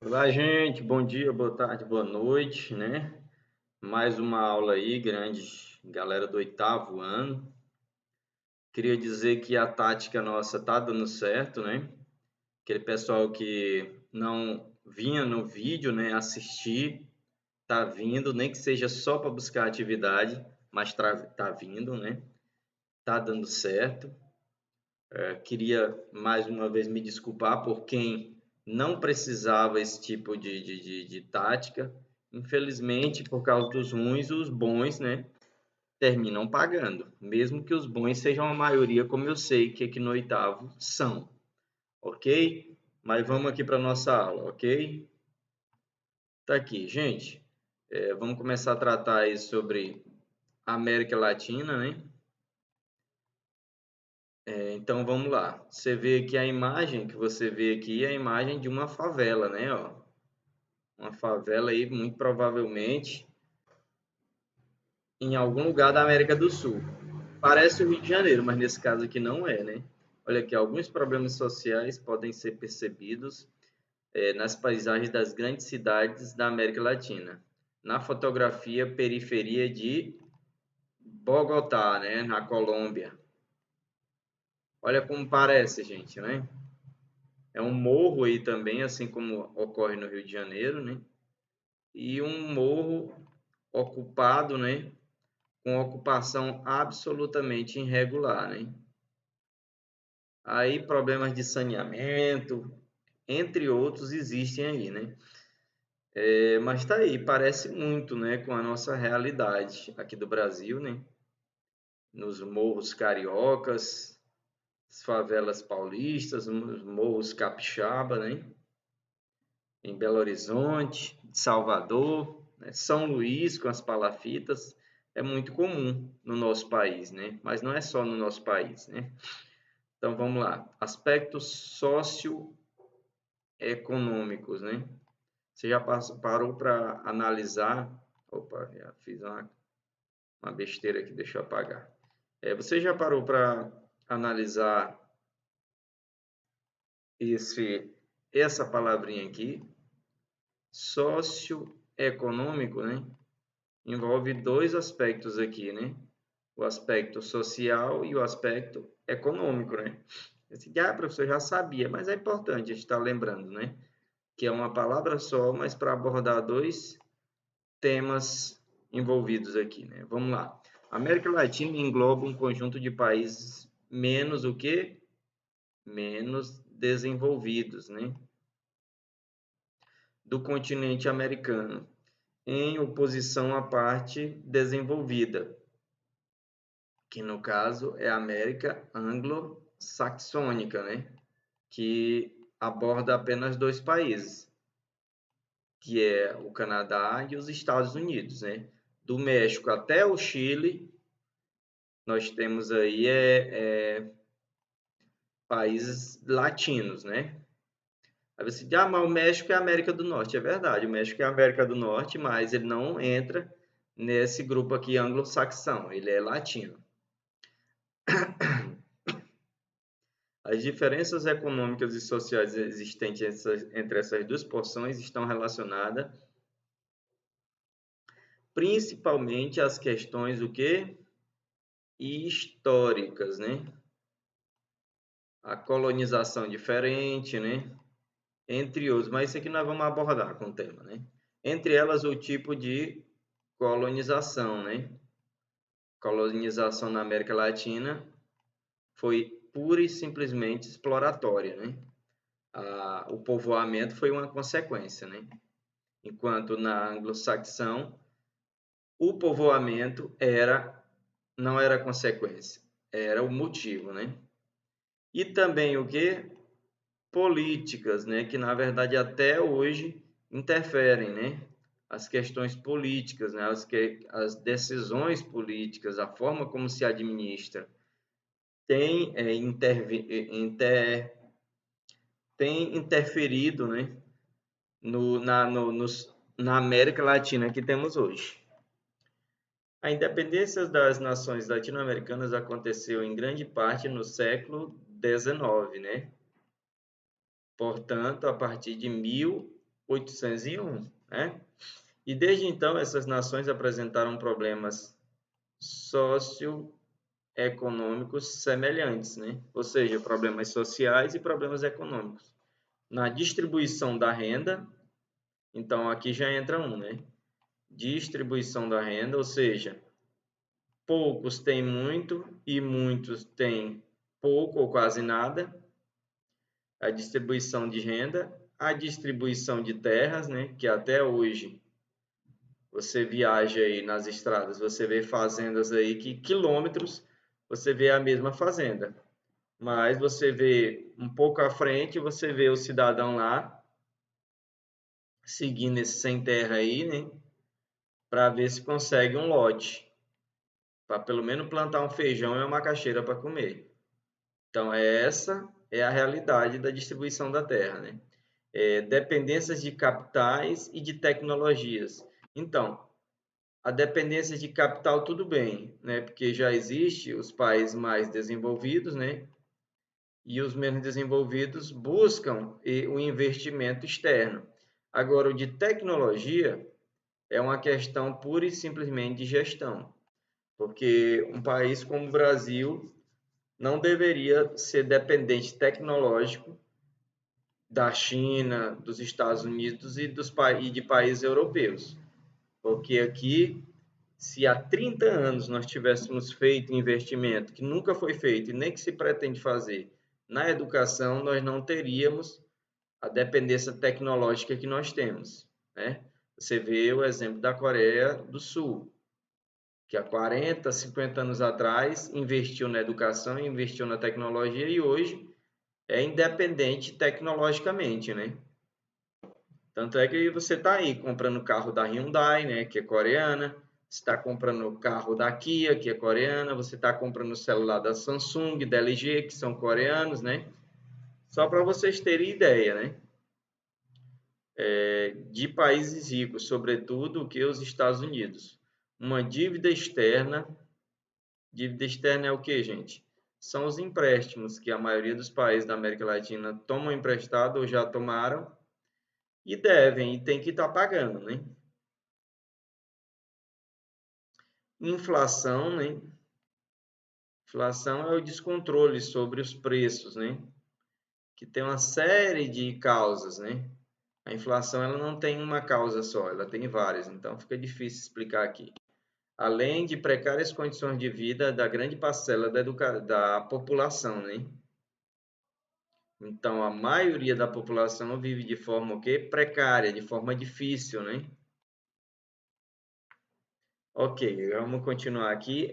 Olá, gente. Bom dia, boa tarde, boa noite, né? Mais uma aula aí, grande galera do oitavo ano. Queria dizer que a tática nossa tá dando certo, né? Aquele pessoal que não vinha no vídeo, né, assistir, tá vindo, nem que seja só para buscar atividade, mas tá vindo, né? Tá dando certo. Queria mais uma vez me desculpar por quem não precisava esse tipo de tática. Infelizmente, por causa dos ruins, os bons, né, terminam pagando, mesmo que os bons sejam a maioria, como eu sei que aqui no oitavo são, ok? Mas vamos aqui para nossa aula, ok? Tá aqui, gente. Vamos começar a tratar aí sobre a América Latina, né? Então vamos lá. Você vê aqui a imagem que você vê aqui é a imagem de uma favela, né? Ó, uma favela aí, muito provavelmente em algum lugar da América do Sul. Parece o Rio de Janeiro, mas nesse caso aqui não é, né? Olha aqui, alguns problemas sociais podem ser percebidos nas paisagens das grandes cidades da América Latina. Na fotografia, periferia de Bogotá, né? Na Colômbia. Olha como parece, gente, né? É um morro aí também, assim como ocorre no Rio de Janeiro, né? E um morro ocupado, né? Com ocupação absolutamente irregular, né? Aí problemas de saneamento, entre outros, existem aí, né? Mas tá aí, parece muito, né, com a nossa realidade aqui do Brasil, né? Nos morros cariocas, as favelas paulistas, nos morros capixaba, né? Em Belo Horizonte, Salvador, né? São Luís com as palafitas, é muito comum no nosso país, né? Mas não é só no nosso país, né? Então vamos lá, aspectos socioeconômicos, né? Você já parou para analisar? Opa, já fiz uma besteira aqui, deixa eu apagar. Você já parou para analisar essa palavrinha aqui, socioeconômico, né? Envolve dois aspectos aqui, né? O aspecto social e o aspecto econômico, né? Professor, já sabia, mas é importante a gente estar lembrando, né? Que é uma palavra só, mas para abordar dois temas envolvidos aqui, né? Vamos lá. A América Latina engloba um conjunto de países menos o quê? Menos desenvolvidos, né? Do continente americano, em oposição à parte desenvolvida, que no caso é a América anglo-saxônica, né? Que aborda apenas dois países, que é o Canadá e os Estados Unidos, né? Do México até o Chile, nós temos aí países latinos, né? Aí você diz, mas o México é a América do Norte. É verdade, o México é a América do Norte, mas ele não entra nesse grupo aqui anglo-saxão, ele é latino. As diferenças econômicas e sociais existentes entre essas duas porções estão relacionadas principalmente às questões o quê? Históricas, né? A colonização diferente, né? Entre outros, mas isso aqui nós vamos abordar com o tema, né? Entre elas, o tipo de colonização, né? Colonização na América Latina foi pura e simplesmente exploratória, né? O povoamento foi uma consequência, né? Enquanto na anglo-saxão, o povoamento não era consequência, era o motivo, né? E também o que? Políticas, né? Que na verdade até hoje interferem, né? As questões políticas, né? As decisões políticas, a forma como se administra, tem, tem interferido, né? Na América Latina que temos hoje. A independência das nações latino-americanas aconteceu em grande parte no século XIX, né? Portanto, a partir de 1800 1801, né? E desde então essas nações apresentaram problemas socioeconômicos semelhantes, né? Ou seja, problemas sociais e problemas econômicos. Na distribuição da renda, então aqui já entra um, né? Distribuição da renda, ou seja, poucos têm muito e muitos têm pouco ou quase nada. A distribuição de renda, a distribuição de terras, né? Que até hoje você viaja aí nas estradas, você vê fazendas aí que quilômetros você vê a mesma fazenda. Mas você vê um pouco à frente, você vê o cidadão lá seguindo esse sem terra aí, né? Para ver se consegue um lote, para pelo menos plantar um feijão e uma macaxeira para comer. Então, essa é a realidade da distribuição da terra, né? Dependências de capitais e de tecnologias. Então, a dependência de capital, tudo bem, né? Porque já existe os países mais desenvolvidos, né? E os menos desenvolvidos buscam o investimento externo. Agora, o de tecnologia é uma questão pura e simplesmente de gestão, porque um país como o Brasil não deveria ser dependente tecnológico da China, dos Estados Unidos e de países europeus, porque aqui, se há 30 anos nós tivéssemos feito investimento que nunca foi feito e nem que se pretende fazer na educação, nós não teríamos a dependência tecnológica que nós temos, né? Você vê o exemplo da Coreia do Sul, que há 40, 50 anos atrás investiu na educação, investiu na tecnologia e hoje é independente tecnologicamente, né? Tanto é que você está aí comprando carro da Hyundai, né, que é coreana, você está comprando o carro da Kia, que é coreana, você está comprando o celular da Samsung, da LG, que são coreanos, né? Só para vocês terem ideia, né? De países ricos, sobretudo que os Estados Unidos. Uma dívida externa é o que, gente? São os empréstimos que a maioria dos países da América Latina tomam emprestado ou já tomaram e devem e tem que estar pagando, né? Inflação, né? Inflação é o descontrole sobre os preços, né? Que tem uma série de causas, né? A inflação ela não tem uma causa só, ela tem várias, então fica difícil explicar aqui. Além de precárias condições de vida da grande parcela da população, né? Então, a maioria da população vive de forma o quê? Precária, de forma difícil, né? Ok, vamos continuar aqui.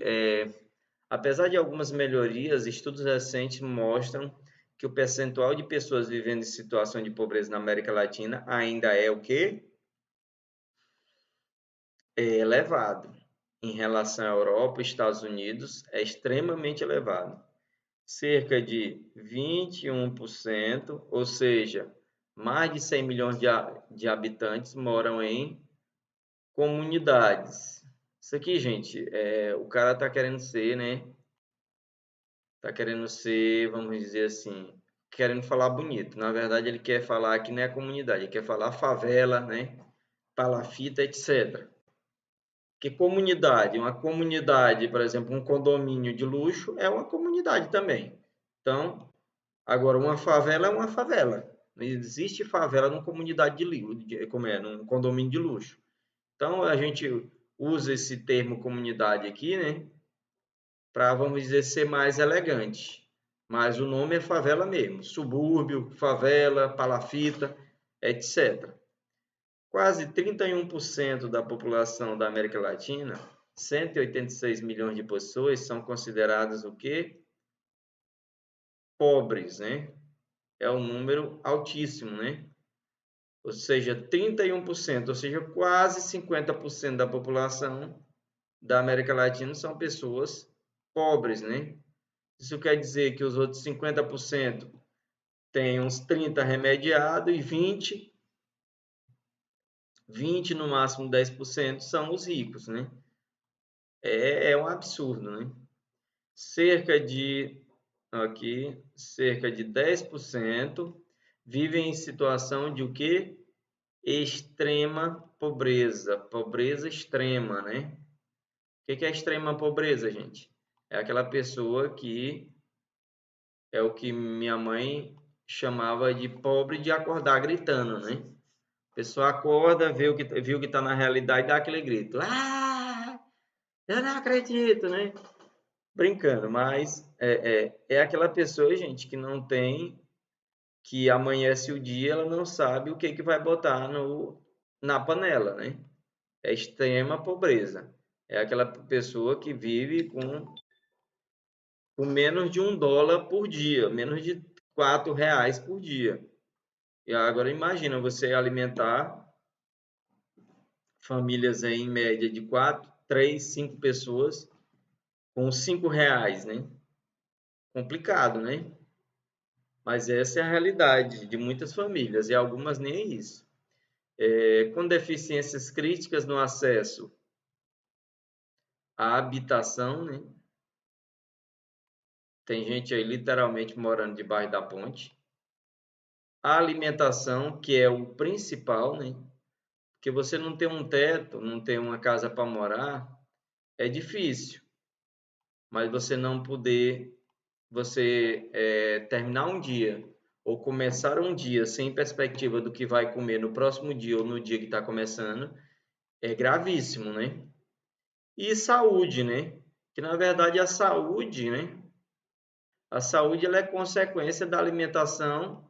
Apesar de algumas melhorias, estudos recentes mostram que o percentual de pessoas vivendo em situação de pobreza na América Latina ainda é o quê? É elevado. Em relação à Europa e Estados Unidos, é extremamente elevado. Cerca de 21%, ou seja, mais de 100 milhões de habitantes moram em comunidades. Isso aqui, gente, o cara está querendo ser, né? Tá querendo ser, vamos dizer assim, querendo falar bonito. Na verdade, ele quer falar que não é a comunidade, ele quer falar favela, né? Palafita, etc. Que comunidade? Uma comunidade, por exemplo, um condomínio de luxo é uma comunidade também. Então, agora uma favela é uma favela. Não existe favela numa comunidade como é, num condomínio de luxo. Então, a gente usa esse termo comunidade aqui, né? Para, vamos dizer, ser mais elegante. Mas o nome é favela mesmo, subúrbio, favela, palafita, etc. Quase 31% da população da América Latina, 186 milhões de pessoas, são consideradas o quê? Pobres, né? É um número altíssimo, né? Ou seja, 31%, ou seja, quase 50% da população da América Latina são pessoas pobres, né? Isso quer dizer que os outros 50% têm uns 30 remediados e 20 no máximo 10% são os ricos, né? É um absurdo, né? Cerca de 10% vivem em situação de o quê? extrema pobreza, pobreza extrema, né? O que é extrema pobreza, gente? É aquela pessoa que é o que minha mãe chamava de pobre de acordar gritando, né? A pessoa acorda, viu que está na realidade, dá aquele grito. Ah, eu não acredito, né? Brincando, mas é aquela pessoa, gente, que não tem, que amanhece o dia, ela não sabe o que vai botar na panela, né? É extrema pobreza. É aquela pessoa que vive com menos de $1 por dia, menos de R$ 4 por dia. E agora imagina você alimentar famílias aí, em média de 4, 3, 5 pessoas com R$ 5, né? Complicado, né? Mas essa é a realidade de muitas famílias, e algumas nem é isso. Com deficiências críticas no acesso à habitação, né? Tem gente aí literalmente morando debaixo da ponte. A alimentação, que é o principal, né? Porque você não ter um teto, não ter uma casa para morar, é difícil. Mas você não poder, terminar um dia ou começar um dia sem perspectiva do que vai comer no próximo dia ou no dia que está começando, é gravíssimo, né? E saúde, né? Que na verdade a saúde, né? A saúde ela é consequência da alimentação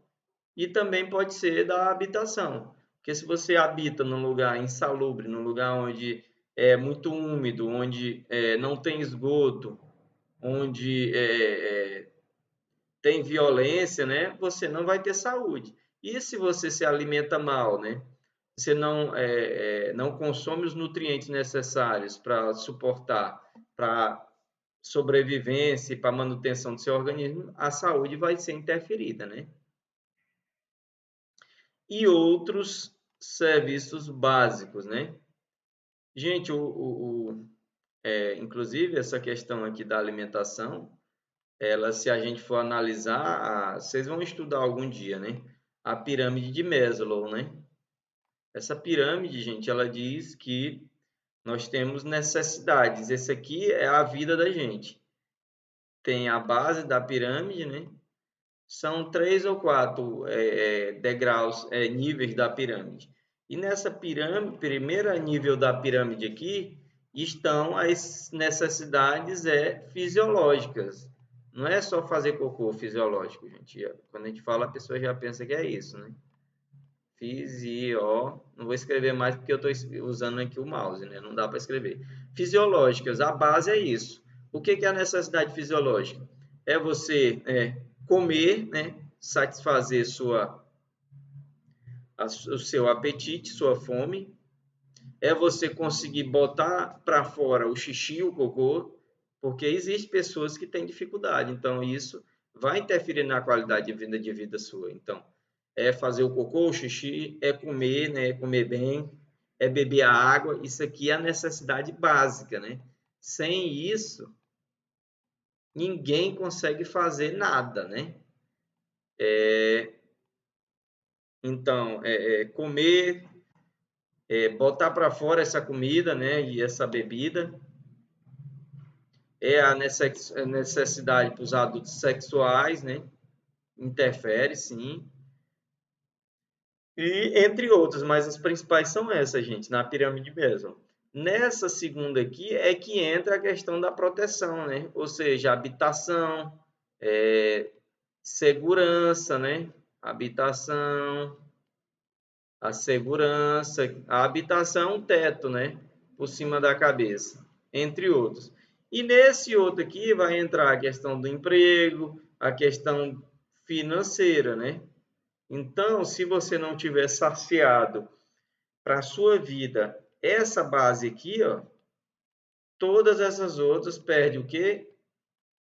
e também pode ser da habitação. Porque se você habita num lugar insalubre, num lugar onde é muito úmido, onde não tem esgoto, onde tem violência, né? Você não vai ter saúde. E se você se alimenta mal, né? Você não consome os nutrientes necessários para suportar, para sobrevivência e para manutenção do seu organismo, a saúde vai ser interferida, né? E outros serviços básicos, né? Gente, inclusive essa questão aqui da alimentação, ela, se a gente for analisar, vocês vão estudar algum dia, né? A pirâmide de Maslow, né? Essa pirâmide, gente, ela diz que nós temos necessidades. Esse aqui é a vida da gente. Tem a base da pirâmide, né? São 3 ou 4 degraus, níveis da pirâmide. E nessa pirâmide, primeiro nível da pirâmide aqui, estão as necessidades fisiológicas. Não é só fazer cocô fisiológico, gente. Quando a gente fala, a pessoa já pensa que é isso, né? Não vou escrever mais porque eu estou usando aqui o mouse, né? Não dá para escrever. Fisiológicas, a base é isso. O que é a necessidade fisiológica? É você comer, né? Satisfazer o seu apetite, sua fome. É você conseguir botar para fora o xixi, o cocô, porque existem pessoas que têm dificuldade. Então, isso vai interferir na qualidade de vida sua. Então, é fazer o cocô, o xixi, é comer, né? Comer bem, é beber a água. Isso aqui é a necessidade básica, né? Sem isso, ninguém consegue fazer nada, né? Então, comer, botar para fora essa comida, né? E essa bebida. É a necessidade para os adultos sexuais, né? Interfere, sim. E entre outras, mas as principais são essas, gente, na pirâmide mesmo. Nessa segunda aqui é que entra a questão da proteção, né? Ou seja, habitação, segurança, né? Habitação, a segurança, a habitação, um teto, né? Por cima da cabeça, entre outros. E nesse outro aqui vai entrar a questão do emprego, a questão financeira, né? Então, se você não tiver saciado para a sua vida essa base aqui, ó, todas essas outras perdem o quê?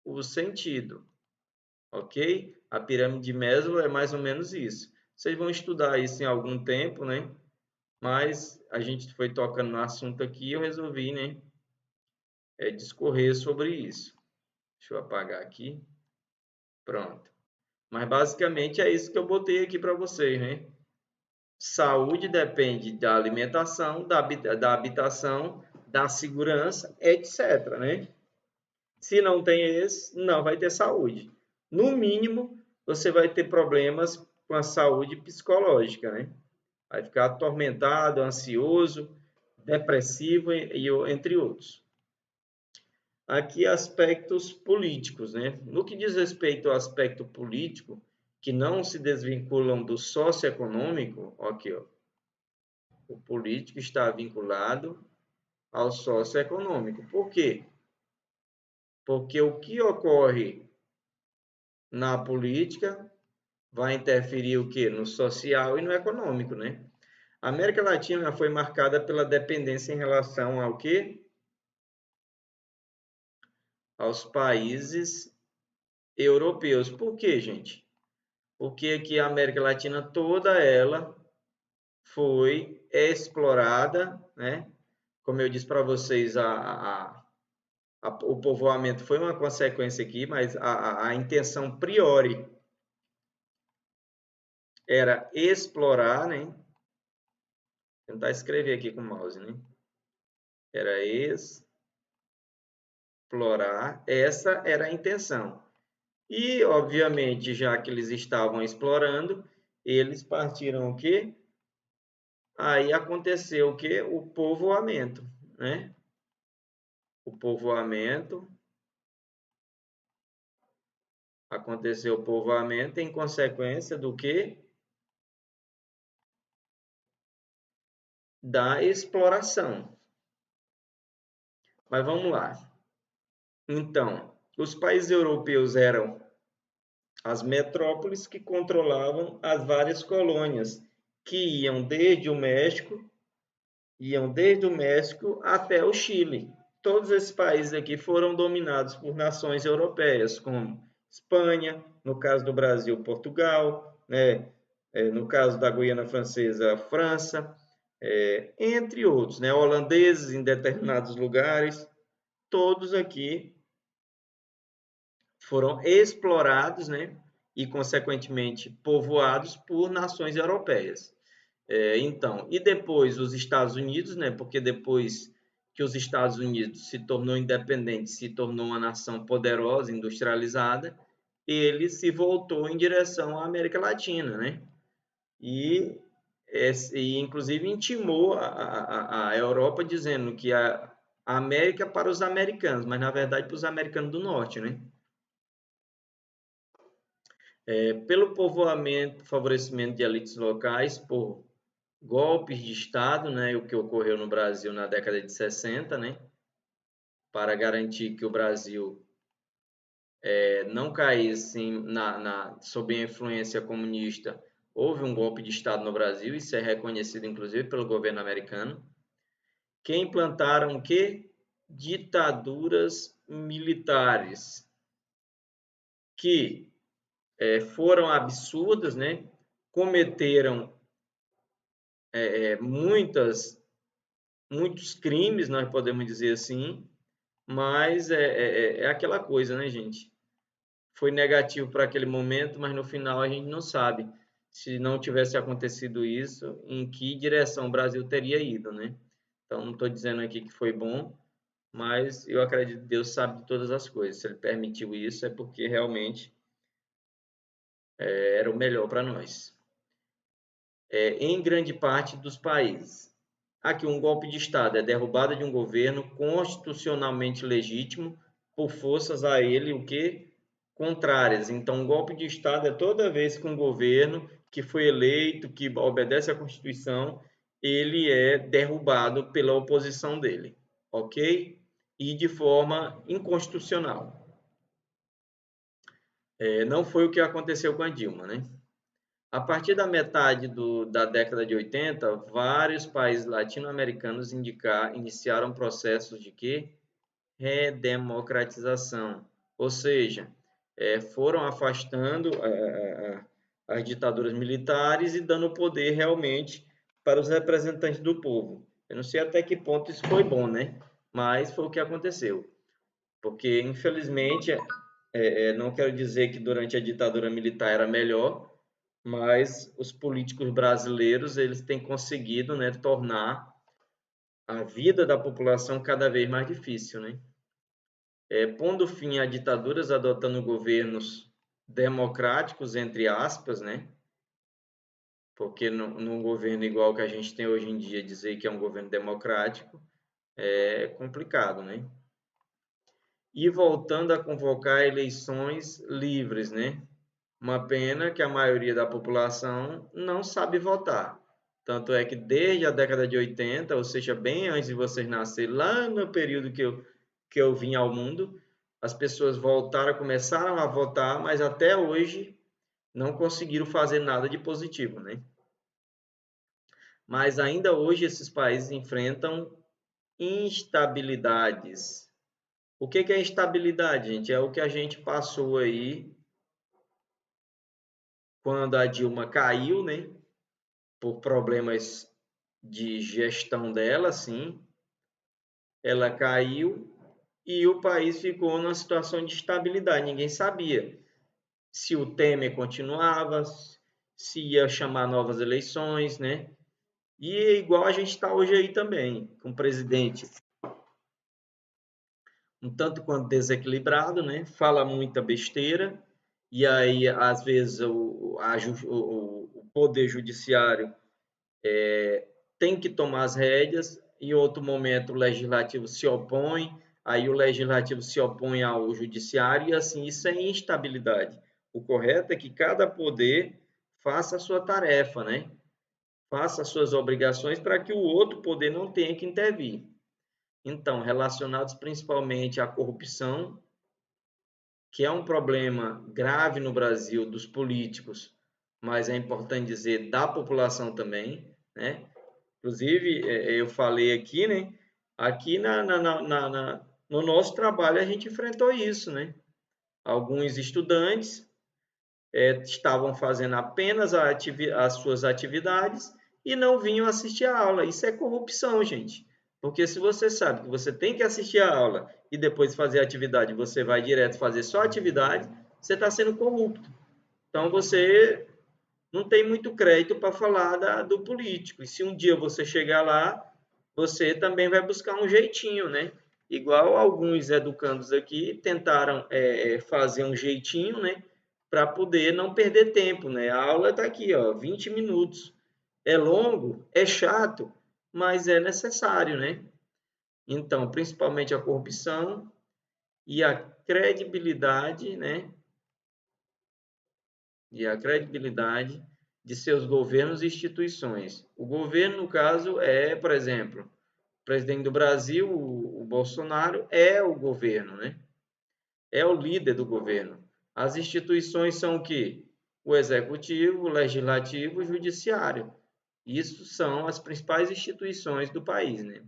O sentido, ok? A pirâmide de Maslow é mais ou menos isso. Vocês vão estudar isso em algum tempo, né? Mas a gente foi tocando no assunto aqui e eu resolvi, né, discorrer sobre isso. Deixa eu apagar aqui. Pronto. Mas basicamente é isso que eu botei aqui para vocês, né? Saúde depende da alimentação, da habitação, da segurança, etc, né? Se não tem esse, não vai ter saúde. No mínimo, você vai ter problemas com a saúde psicológica, né? Vai ficar atormentado, ansioso, depressivo, entre outros. Aqui, aspectos políticos, né? No que diz respeito ao aspecto político, que não se desvinculam do socioeconômico, aqui, ó, o político está vinculado ao socioeconômico. Por quê? Porque o que ocorre na política vai interferir o quê? No social e no econômico, né? A América Latina foi marcada pela dependência em relação ao quê? Aos países europeus. Por quê, gente? Porque aqui a América Latina toda ela foi explorada, né? Como eu disse para vocês, o povoamento foi uma consequência aqui, mas a intenção priori era explorar, né? Vou tentar escrever aqui com o mouse, né? Era explorar, essa era a intenção. E, obviamente, já que eles estavam explorando, eles partiram o quê? Aí aconteceu o quê? O povoamento, né? O povoamento, aconteceu o povoamento em consequência do quê? Da exploração. Mas vamos lá. Então, os países europeus eram as metrópoles que controlavam as várias colônias, que iam desde o México até o Chile. Todos esses países aqui foram dominados por nações europeias, como Espanha, no caso do Brasil, Portugal, né? No caso da Guiana Francesa, França, entre outros, né? Holandeses em determinados lugares, todos aqui foram explorados, né? E, consequentemente, povoados por nações europeias. Então, e depois os Estados Unidos, né? Porque depois que os Estados Unidos se tornou independente, se tornou uma nação poderosa, industrializada, ele se voltou em direção à América Latina, né? E, inclusive intimou a Europa dizendo que a América para os americanos, mas na verdade para os americanos do norte, né? Pelo povoamento, favorecimento de elites locais, por golpes de Estado, né, o que ocorreu no Brasil na década de 60, né, para garantir que o Brasil não caísse sob a influência comunista, houve um golpe de Estado no Brasil, isso é reconhecido inclusive pelo governo americano, que implantaram o quê? Ditaduras militares, que foram absurdas, né, cometeram muitos crimes, nós podemos dizer assim, mas é aquela coisa, né, gente? Foi negativo para aquele momento, mas no final a gente não sabe se não tivesse acontecido isso, em que direção o Brasil teria ido, né? Então, não estou dizendo aqui que foi bom, mas eu acredito que Deus sabe de todas as coisas. Se Ele permitiu isso, é porque realmente era o melhor para nós. Em grande parte dos países. Aqui, um golpe de Estado é derrubada de um governo constitucionalmente legítimo por forças a ele, o que? Contrárias. Então, um golpe de Estado é toda vez que um governo que foi eleito, que obedece à Constituição, ele é derrubado pela oposição dele, ok? E de forma inconstitucional. Não foi o que aconteceu com a Dilma, né? A partir da metade da década de 80, vários países latino-americanos iniciaram processos de quê? Redemocratização, ou seja, foram afastando as ditaduras militares e dando poder realmente para os representantes do povo. Eu não sei até que ponto isso foi bom, né? Mas foi o que aconteceu. Porque, infelizmente, não quero dizer que durante a ditadura militar era melhor, mas os políticos brasileiros eles têm conseguido, né, tornar a vida da população cada vez mais difícil, né? Pondo fim a ditaduras, adotando governos democráticos, entre aspas, né? Porque num governo igual que a gente tem hoje em dia, dizer que é um governo democrático é complicado, né? E voltando a convocar eleições livres, né? Uma pena que a maioria da população não sabe votar. Tanto é que desde a década de 80, ou seja, bem antes de vocês nascerem, lá no período que eu vim ao mundo, as pessoas voltaram, começaram a votar, mas até hoje não conseguiram fazer nada de positivo, né? Mas ainda hoje esses países enfrentam instabilidades. O que é instabilidade, gente? É o que a gente passou aí quando a Dilma caiu, né? Por problemas de gestão dela, sim. Ela caiu e o país ficou numa situação de instabilidade. Ninguém sabia se o Temer continuava, se ia chamar novas eleições, né? E igual a gente está hoje aí também, com o presidente um tanto quanto desequilibrado, né? Fala muita besteira, e aí, às vezes, o Poder Judiciário tem que tomar as rédeas, em outro momento o Legislativo se opõe, aí o Legislativo se opõe ao Judiciário, e assim, isso é instabilidade. O correto é que cada poder faça a sua tarefa, né? Faça as suas obrigações para que o outro poder não tenha que intervir. Então, relacionados principalmente à corrupção, que é um problema grave no Brasil dos políticos, mas é importante dizer da população também, né? Inclusive, eu falei aqui, né? Aqui no nosso trabalho a gente enfrentou isso, né? Alguns estudantes estavam fazendo apenas as suas atividades e não vinham assistir a aula. Isso é corrupção, gente. Porque se você sabe que você tem que assistir a aula e depois fazer a atividade, você vai direto fazer só a atividade, você está sendo corrupto. Então você não tem muito crédito para falar do político. E se um dia você chegar lá, você também vai buscar um jeitinho, né? Igual alguns educandos aqui tentaram fazer um jeitinho, né? Para poder não perder tempo, né? A aula está aqui, ó, 20 minutos. É longo, é chato, mas é necessário, né? Então, principalmente a corrupção e a credibilidade, né? E a credibilidade de seus governos e instituições. O governo, no caso, por exemplo, o presidente do Brasil, o Bolsonaro, é o governo, né? É o líder do governo. As instituições são o quê? O executivo, o legislativo e o judiciário. Isso são as principais instituições do país, né?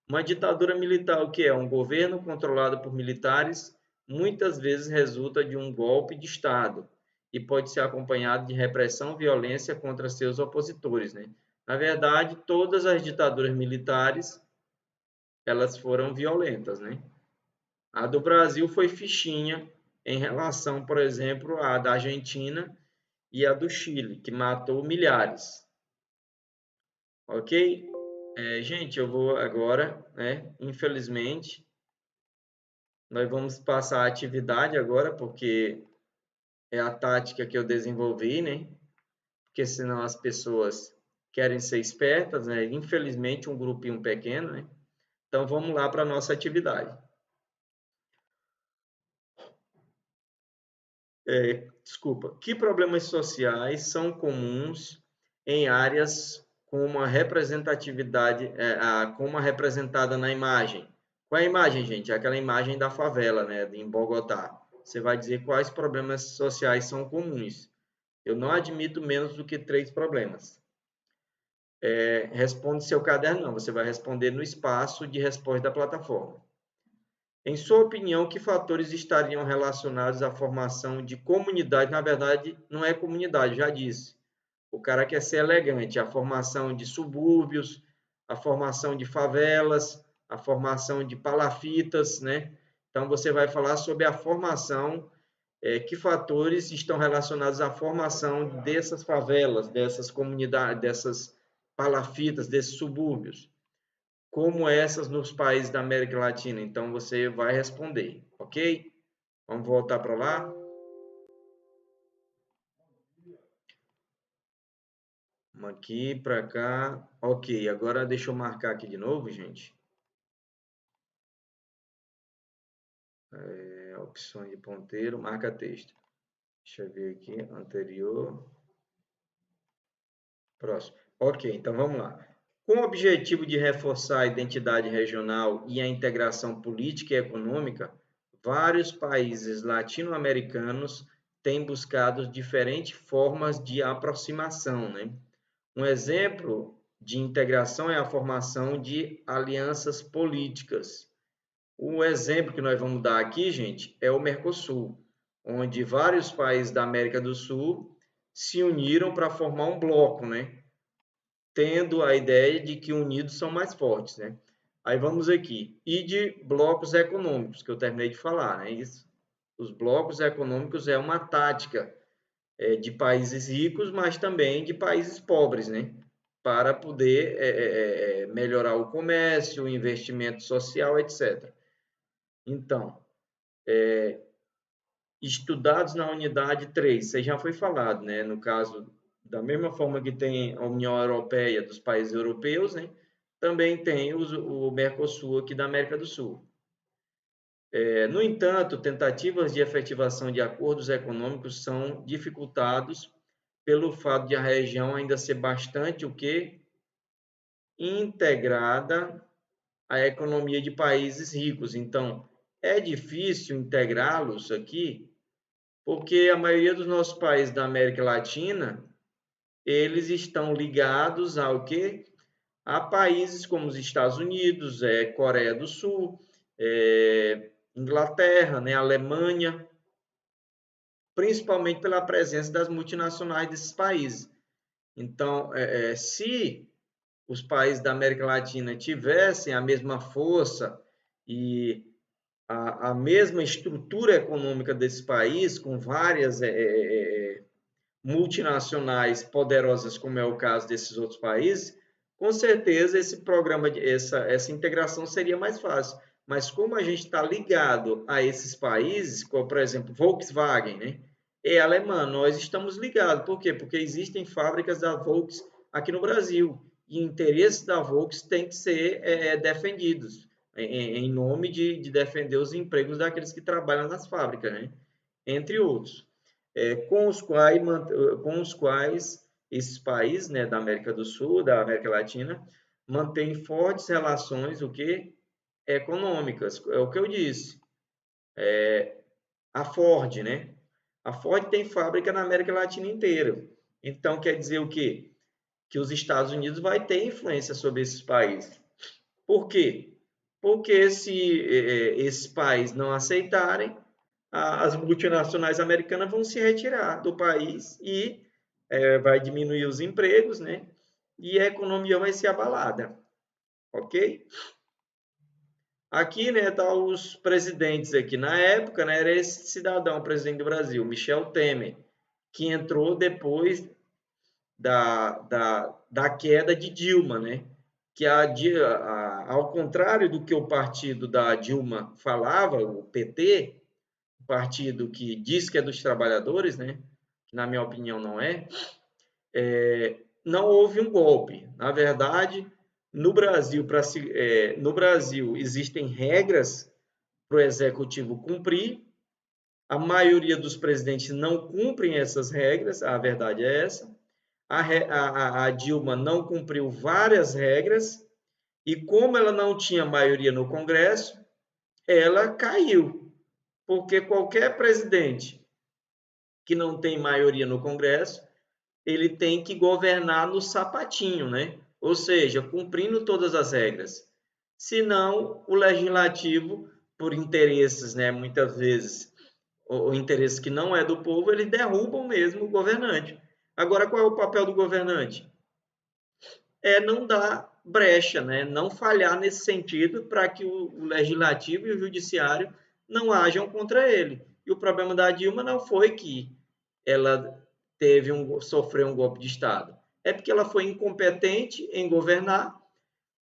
Uma ditadura militar, o que é? Um governo controlado por militares, muitas vezes resulta de um golpe de Estado e pode ser acompanhado de repressão e violência contra seus opositores, né? Na verdade, todas as ditaduras militares, elas foram violentas, né? A do Brasil foi fichinha em relação, por exemplo, à da Argentina e a do Chile, que matou milhares. Ok? Gente, eu vou agora, né? Infelizmente, nós vamos passar a atividade agora, porque é a tática que eu desenvolvi, né? Porque senão as pessoas querem ser espertas, né? Infelizmente, um grupinho pequeno, né? Então, vamos lá para a nossa atividade. Desculpa. Que problemas sociais são comuns em áreas com uma representatividade, como representada na imagem? Qual é a imagem, gente? É aquela imagem da favela, né, em Bogotá. Você vai dizer quais problemas sociais são comuns. Eu não admito menos do que 3 problemas. Responde seu caderno, não. Você vai responder no espaço de resposta da plataforma. Em sua opinião, que fatores estariam relacionados à formação de comunidade? Na verdade, não é comunidade, já disse. O cara quer ser elegante. A formação de subúrbios, a formação de favelas, a formação de palafitas, né? Então, você vai falar sobre a formação que fatores estão relacionados à formação dessas favelas, dessas comunidades, dessas palafitas, desses subúrbios, como essas nos países da América Latina. Então, você vai responder, ok? Vamos voltar para lá. Vamos aqui para cá. Ok, agora deixa eu marcar aqui de novo, gente. Opções de ponteiro, marca texto. Deixa eu ver aqui, anterior. Próximo. Ok, então vamos lá. Com o objetivo de reforçar a identidade regional e a integração política e econômica, vários países latino-americanos têm buscado diferentes formas de aproximação, né? Um exemplo de integração é a formação de alianças políticas. O exemplo que nós vamos dar aqui, gente, é o Mercosul, onde vários países da América do Sul se uniram para formar um bloco, né? Tendo a ideia de que unidos são mais fortes, né? Aí vamos aqui. E de blocos econômicos, que eu terminei de falar, né? Isso. Os blocos econômicos é uma tática de países ricos, mas também de países pobres, né? Para poder melhorar o comércio, o investimento social, etc. Então, estudados na unidade 3, isso aí já foi falado, né? No caso, da mesma forma que tem a União Europeia dos países europeus, né? Também tem o Mercosul aqui da América do Sul. No entanto, tentativas de efetivação de acordos econômicos são dificultados pelo fato de a região ainda ser bastante o quê? Integrada à economia de países ricos. Então, é difícil integrá-los aqui, porque a maioria dos nossos países da América Latina, eles estão ligados ao quê? A países como os Estados Unidos, Coreia do Sul, Inglaterra, né, Alemanha, principalmente pela presença das multinacionais desses países. Então, se os países da América Latina tivessem a mesma força e a mesma estrutura econômica desse país, com várias multinacionais poderosas, como é o caso desses outros países, com certeza esse programa, essa integração seria mais fácil. Mas como a gente está ligado a esses países, como por exemplo Volkswagen, né? É alemã, nós estamos ligados. Por quê? Porque existem fábricas da Volks aqui no Brasil e interesses da Volks têm que ser defendidos em nome de defender os empregos daqueles que trabalham nas fábricas, né? Entre outros. Com os quais esses países, né, da América do Sul, da América Latina, mantêm fortes relações, o que? Econômicas. É o que eu disse. A Ford, né? A Ford tem fábrica na América Latina inteira. Então, quer dizer o quê? Que os Estados Unidos vai ter influência sobre esses países. Por quê? Porque se esses países não aceitarem, as multinacionais americanas vão se retirar do país e vai diminuir os empregos, né? E a economia vai ser abalada, ok? Aqui, né, tá os presidentes aqui. Na época, né, era esse cidadão, o presidente do Brasil, Michel Temer, que entrou depois da queda de Dilma, né? Que ao contrário do que o partido da Dilma falava, o PT, partido que diz que é dos trabalhadores, né? Que na minha opinião não é, não houve um golpe. Na verdade, no Brasil, no Brasil existem regras para o executivo cumprir. A maioria dos presidentes não cumprem essas regras, a verdade é essa. A Dilma não cumpriu várias regras e, como ela não tinha maioria no Congresso, ela caiu. Porque qualquer presidente que não tem maioria no Congresso, ele tem que governar no sapatinho, né? Ou seja, cumprindo todas as regras. Senão, o legislativo, por interesses, né, muitas vezes, o interesse que não é do povo, eles derrubam mesmo o governante. Agora, qual é o papel do governante? É não dar brecha, né? Não falhar nesse sentido para que o legislativo e o judiciário não hajam contra ele. E o problema da Dilma não foi que ela sofreu um golpe de Estado, é porque ela foi incompetente em governar,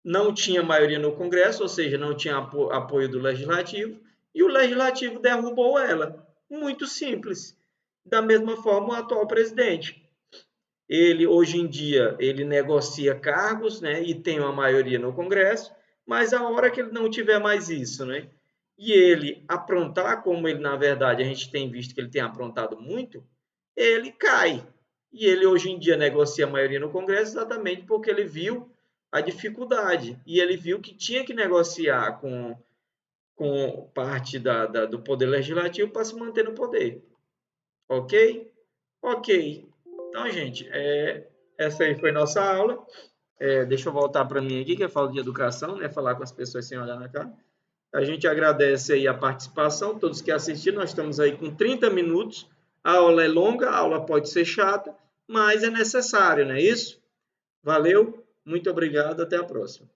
não tinha maioria no Congresso, ou seja, não tinha apoio do Legislativo, e o Legislativo derrubou ela. Muito simples. Da mesma forma, o atual presidente. Ele, hoje em dia, ele negocia cargos, né, e tem uma maioria no Congresso, mas a hora que ele não tiver mais isso, né, e ele aprontar, como ele, na verdade, a gente tem visto que ele tem aprontado muito, ele cai. E ele, hoje em dia, negocia a maioria no Congresso exatamente porque ele viu a dificuldade. E ele viu que tinha que negociar com parte do Poder Legislativo para se manter no poder. Ok? Ok. Então, gente, essa aí foi nossa aula. Deixa eu voltar para mim aqui, que é falta de educação, né? Falar com as pessoas sem olhar na cara. A gente agradece aí a participação, todos que assistiram. Nós estamos aí com 30 minutos. A aula é longa, a aula pode ser chata, mas é necessário, não é isso? Valeu, muito obrigado, até a próxima.